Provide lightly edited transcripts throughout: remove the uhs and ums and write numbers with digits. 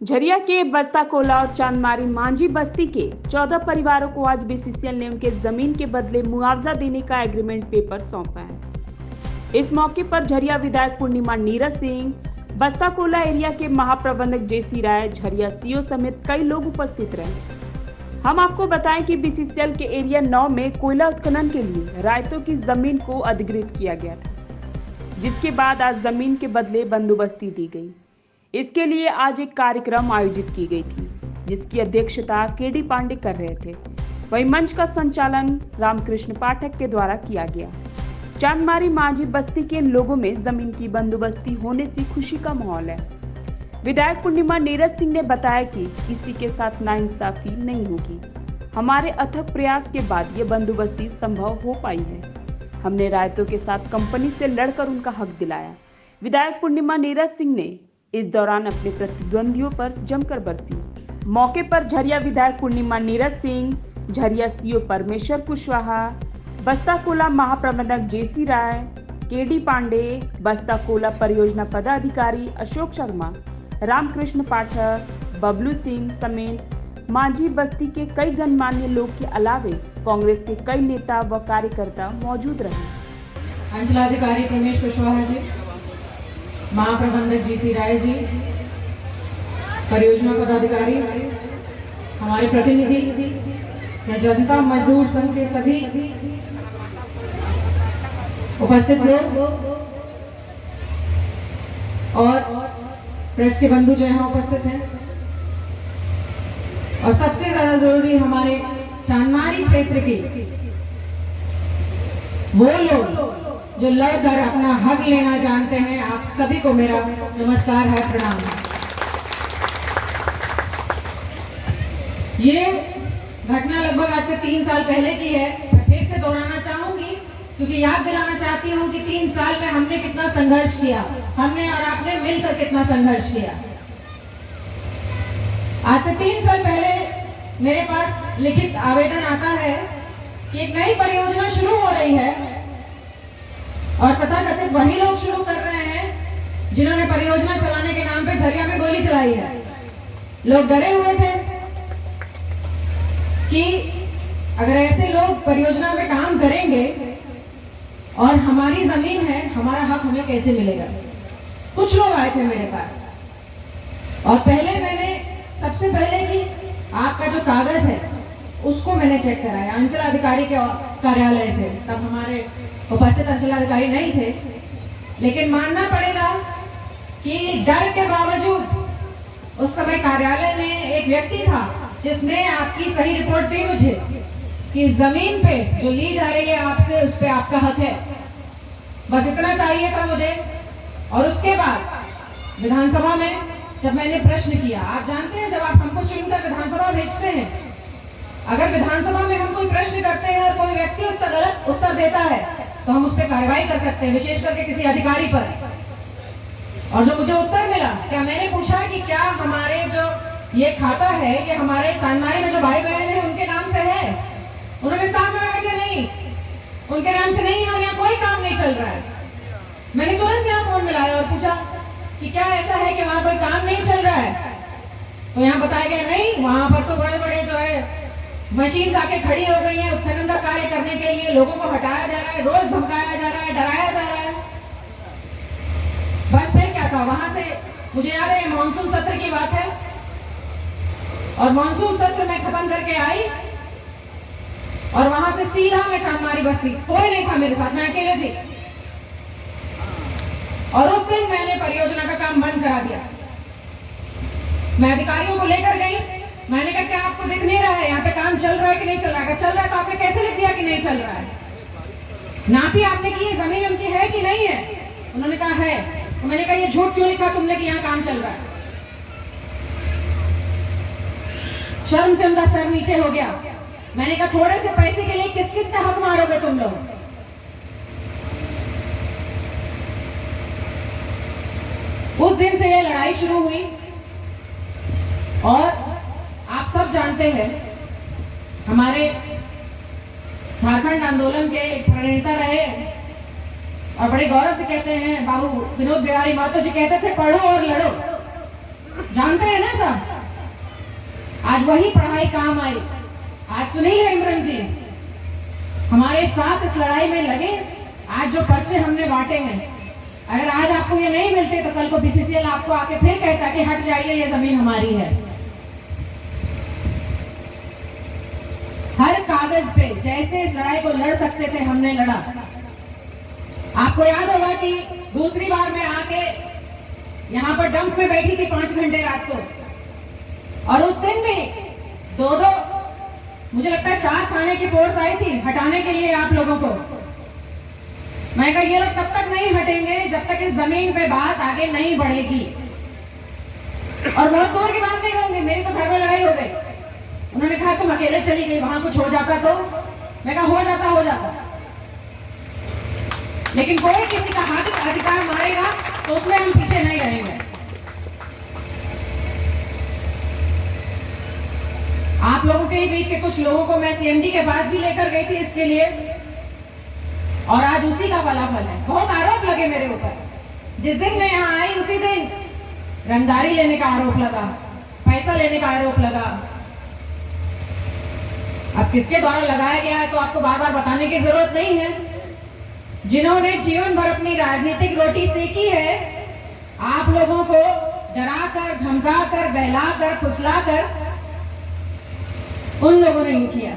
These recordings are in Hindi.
झरिया के बस्ता कोला और चांदमारी मांझी बस्ती के 14 परिवारों को आज बीसीसीएल ने उनके जमीन के बदले मुआवजा देने का एग्रीमेंट पेपर सौंपा है। इस मौके पर झरिया विधायक पूर्णिमा नीरज सिंह, बस्ता कोला एरिया के महाप्रबंधक जेसी राय, झरिया सीओ समेत कई लोग उपस्थित रहे। हम आपको बताएं कि बीसीसीएल के एरिया 9 में कोयला उत्खनन के लिए रायतों की जमीन को अधिग्रहित किया गया था, जिसके बाद आज जमीन के बदले बंदोबस्ती दी गई। इसके लिए आज एक कार्यक्रम आयोजित की गई थी, जिसकी अध्यक्षता केडी पांडे कर रहे थे। वहीं मंच का संचालन रामकृष्ण पाठक के द्वारा किया गया। चांदमारी मांझी बस्ती के लोगों में जमीन की बंदोबस्ती होने से खुशी का माहौल है। विधायक पूर्णिमा नीरज सिंह ने बताया कि किसी के साथ नाइंसाफी नहीं होगी। हमारे अथक प्रयास के बाद ये बंदोबस्ती संभव हो पाई है। हमने रायतों के साथ कंपनी से लड़कर उनका हक दिलाया। विधायक पूर्णिमा नीरज सिंह ने इस दौरान अपने प्रतिद्वंदियों पर जमकर बरसी। मौके पर झरिया विधायक पूर्णिमा नीरज सिंह, झरिया सीओ परमेश्वर कुशवाहा, बस्ता कोला महाप्रबंधक जेसी राय, केडी पांडे, बस्ता कोला परियोजना पदाधिकारी अशोक शर्मा, रामकृष्ण पाठक, बबलू सिंह समेत मांझी बस्ती के कई गणमान्य लोग के अलावे कांग्रेस के कई नेता व कार्यकर्ता मौजूद रहे। अंचलाधिकारी परमेश्वर कुशवाहा जी, महाप्रबंधक जेसी राय जी, परियोजना पदाधिकारी, हमारे प्रतिनिधि, जनता मजदूर संघ के सभी उपस्थित लोग और प्रेस के बंधु जो यहाँ उपस्थित हैं, और सबसे ज्यादा जरूरी हमारे चांदमारी क्षेत्र के वो लोग जो लड़कर अपना हक लेना जानते हैं, आप सभी को मेरा नमस्कार है, प्रणाम। ये घटना लगभग आज से 3 साल पहले की है। मैं फिर से दोहराना चाहूंगी क्योंकि याद दिलाना चाहती हूँ कि 3 साल में हमने कितना संघर्ष किया, हमने और आपने मिलकर कितना संघर्ष किया। आज से 3 साल पहले मेरे पास लिखित आवेदन आता है कि एक नई परियोजना शुरू हो रही है और तथाकथित वही लोग शुरू कर रहे हैं जिन्होंने परियोजना चलाने के नाम पे झरिया में गोली चलाई है। लोग डरे हुए थे कि अगर ऐसे लोग परियोजना में काम करेंगे और हमारी जमीन है, हमारा हक हमें कैसे मिलेगा। कुछ लोग आए थे मेरे पास और पहले मैंने सबसे पहले कि आपका जो कागज है उसको मैंने चेक कराया अंचलाधिकारी के कार्यालय से। तब हमारे उपस्थित अंचलाधिकारी नहीं थे, लेकिन मानना पड़ेगा कि डर के बावजूद उस समय कार्यालय में एक व्यक्ति था जिसने आपकी सही रिपोर्ट दी मुझे कि जमीन पे जो ली जा रही है आपसे, उस पे आपका हक है। बस इतना चाहिए था मुझे। और उसके बाद विधानसभा में जब मैंने प्रश्न किया, आप जानते हैं जब आप हमको चुनकर विधानसभा भेजते हैं, अगर विधानसभा में हम कोई प्रश्न करते हैं और कोई व्यक्ति उसका गलत उत्तर देता है तो हम उस पर कार्रवाई कर सकते हैं, विशेष करके किसी अधिकारी पर। और जो मुझे उत्तर मिला, क्या मैंने पूछा कि क्या हमारे जो ये खाता है ये हमारे चांदमारी में जो भाई बहन है उनके नाम से है? उन्होंने साफ मना दिया, नहीं, उनके नाम से नहीं है और यहाँ कोई काम नहीं चल रहा है। मैंने तुरंत यहाँ फोन मिलाया और पूछा कि क्या ऐसा है कि वहां कोई काम नहीं चल रहा है? तो यहाँ बताया गया नहीं, वहां पर तो बड़े बड़े जो है मशीन आके खड़ी हो गई है उत्खनन का कार्य करने के लिए। लोगों को हटाया जा रहा है, रोज धमकाया जा रहा है, डराया जा रहा है। बस फिर क्या था, वहां से मुझे याद है मानसून सत्र की बात है और मानसून सत्र में खत्म करके आई और वहां से सीधा मैं चांदमारी बस्ती, कोई नहीं था मेरे साथ, मैं अकेले थी। और उस दिन मैंने परियोजना का काम बंद करा दिया। मैं अधिकारियों को लेकर गई, मैंने कहा क्या आपको दिख नहीं रहा है यहाँ पे काम चल रहा है कि नहीं चल रहा है? अगर चल रहा है तो आपने कैसे लिख दिया कि नहीं चल रहा है? नापी आपने की, जमीन उनकी है कि नहीं है? उन्होंने कहा है। तो मैंने कहा ये झूठ क्यों लिखा तुमने कि यहाँ काम चल रहा है? शर्म से उनका सर नीचे हो गया। मैंने कहा थोड़े से पैसे के लिए किस किस का हक मारोगे तुम लोग? उस दिन से यह लड़ाई शुरू हुई और आप सब जानते हैं हमारे झारखंड आंदोलन के एक प्रणेता रहे और बड़े गौरव से कहते हैं, बाबू विनोद बिहारी महतो जी कहते थे, पढ़ो और लड़ो। जानते हैं ना सब। आज वही पढ़ाई काम आई। आज सुनील हेम्ब्रम जी हमारे साथ इस लड़ाई में लगे। आज जो पर्चे हमने बांटे हैं, अगर आज आपको ये नहीं मिलते तो कल को बीसीसीएल आपको आके फिर कहता कि हट जाइए, ये जमीन हमारी है। हर कागज पे जैसे इस लड़ाई को लड़ सकते थे हमने लड़ा। आपको याद होगा कि दूसरी बार मैं आके यहां पर डंप में बैठी थी 5 घंटे रात को, और उस दिन भी दो मुझे लगता है 4 थाने की फोर्स आई थी हटाने के लिए आप लोगों को। मैं कहा ये लोग तब तक नहीं हटेंगे जब तक इस जमीन पे बात आगे नहीं बढ़ेगी। और बहुत दूर की बात नहीं करूंगी, मेरी तो घर में लड़ाई हो गई। उन्होंने कहा तुम अकेले चली गई, वहां कुछ हो जाता तो? मैं कहा हो जाता, लेकिन कोई किसी का हाथ अधिकार मारेगा तो उसमें हम पीछे नहीं रहेंगे। आप लोगों के ही बीच के कुछ लोगों को मैं सीएमडी के पास भी लेकर गई थी इसके लिए, और आज उसी का फलाफल है। बहुत आरोप लगे मेरे ऊपर। जिस दिन मैं यहाँ आई उसी दिन रंगदारी लेने का आरोप लगा, पैसा लेने का आरोप लगा। अब किसके द्वारा लगाया गया है तो आपको बार बार बताने की जरूरत नहीं है। जिन्होंने जीवन भर अपनी राजनीतिक रोटी सेकी है, आप लोगों को डराकर, धमकाकर, बहलाकर, फुसलाकर उन लोगों ने किया।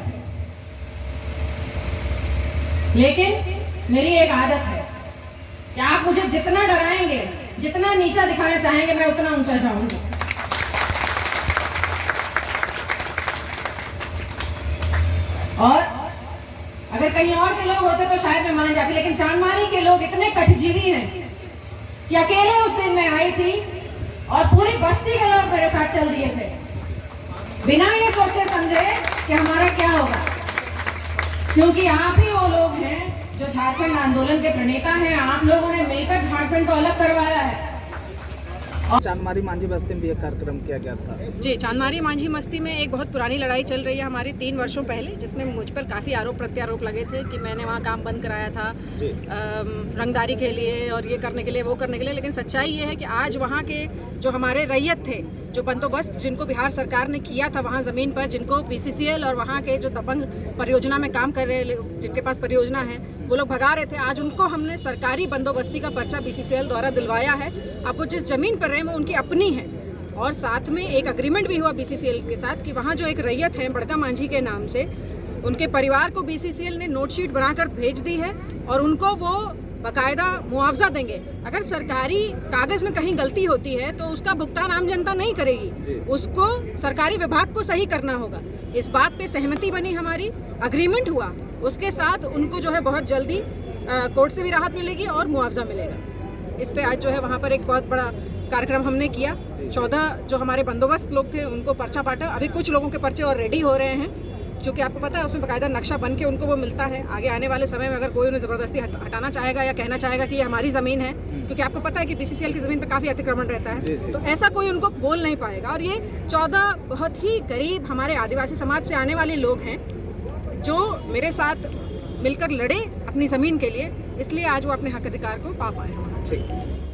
लेकिन मेरी एक आदत है कि आप मुझे जितना डराएंगे, जितना नीचा दिखाना चाहेंगे, मैं उतना ऊंचा जाऊंगी। और अगर कहीं और के लोग होते तो शायद मैं मान जाती, लेकिन चांदमारी के लोग इतने कठजीवी हैं कि अकेले उस दिन मैं आई थी और पूरी बस्ती के लोग मेरे साथ चल दिए थे, बिना ये सोचे समझे कि हमारा क्या होगा। क्योंकि आप ही वो लोग हैं जो झारखंड आंदोलन के प्रणेता हैं। आप लोगों ने मिलकर झारखंड को अलग करवाया है। चांदमारी मांझी बस्ती में भी एक कार्यक्रम किया गया था। जी, चांदमारी मांझी बस्ती में एक बहुत पुरानी लड़ाई चल रही है हमारी 3 वर्षों पहले, जिसमें मुझ पर काफ़ी आरोप प्रत्यारोप लगे थे कि मैंने वहाँ काम बंद कराया था रंगदारी के लिए और ये करने के लिए, वो करने के लिए। लेकिन सच्चाई ये है कि आज वहाँ के जो हमारे रैयत थे, जो बंदोबस्त जिनको बिहार सरकार ने किया था वहाँ ज़मीन पर, जिनको बीसीसीएल और वहाँ के जो दबंग परियोजना में काम कर रहे, जिनके पास परियोजना है, वो लोग भगा रहे थे। आज उनको हमने सरकारी बंदोबस्ती का पर्चा बीसीसीएल द्वारा दिलवाया है। अब वो जिस ज़मीन पर रहे वो उनकी अपनी है, और साथ में एक अग्रीमेंट भी हुआ बीसीसीएल के साथ कि वहाँ जो एक रैयत है बड़का मांझी के नाम से, उनके परिवार को बीसीसीएल ने नोटशीट बनाकर भेज दी है और उनको वो बाकायदा मुआवजा देंगे। अगर सरकारी कागज़ में कहीं गलती होती है तो उसका भुगतान आम जनता नहीं करेगी, उसको सरकारी विभाग को सही करना होगा। इस बात पे सहमति बनी, हमारी अग्रीमेंट हुआ, उसके साथ उनको जो है बहुत जल्दी कोर्ट से भी राहत मिलेगी और मुआवजा मिलेगा। इस पे आज जो है वहाँ पर एक बहुत बड़ा कार्यक्रम हमने किया। 14 जो हमारे बंदोबस्त लोग थे उनको पर्चा बांटा। अभी कुछ लोगों के पर्चे और रेडी हो रहे हैं, क्योंकि आपको पता है उसमें बाकायदा नक्शा बन के उनको वो मिलता है। आगे आने वाले समय में अगर कोई उन्हें ज़बरदस्ती हटाना चाहेगा या कहना चाहेगा कि ये हमारी ज़मीन है, क्योंकि आपको पता है कि बीसीसीएल की ज़मीन पे काफ़ी अतिक्रमण रहता है, तो ऐसा कोई उनको बोल नहीं पाएगा। और ये 14 बहुत ही गरीब हमारे आदिवासी समाज से आने वाले लोग हैं जो मेरे साथ मिलकर लड़े अपनी ज़मीन के लिए, इसलिए आज वो अपने हक अधिकार को पा पाए। ठीक।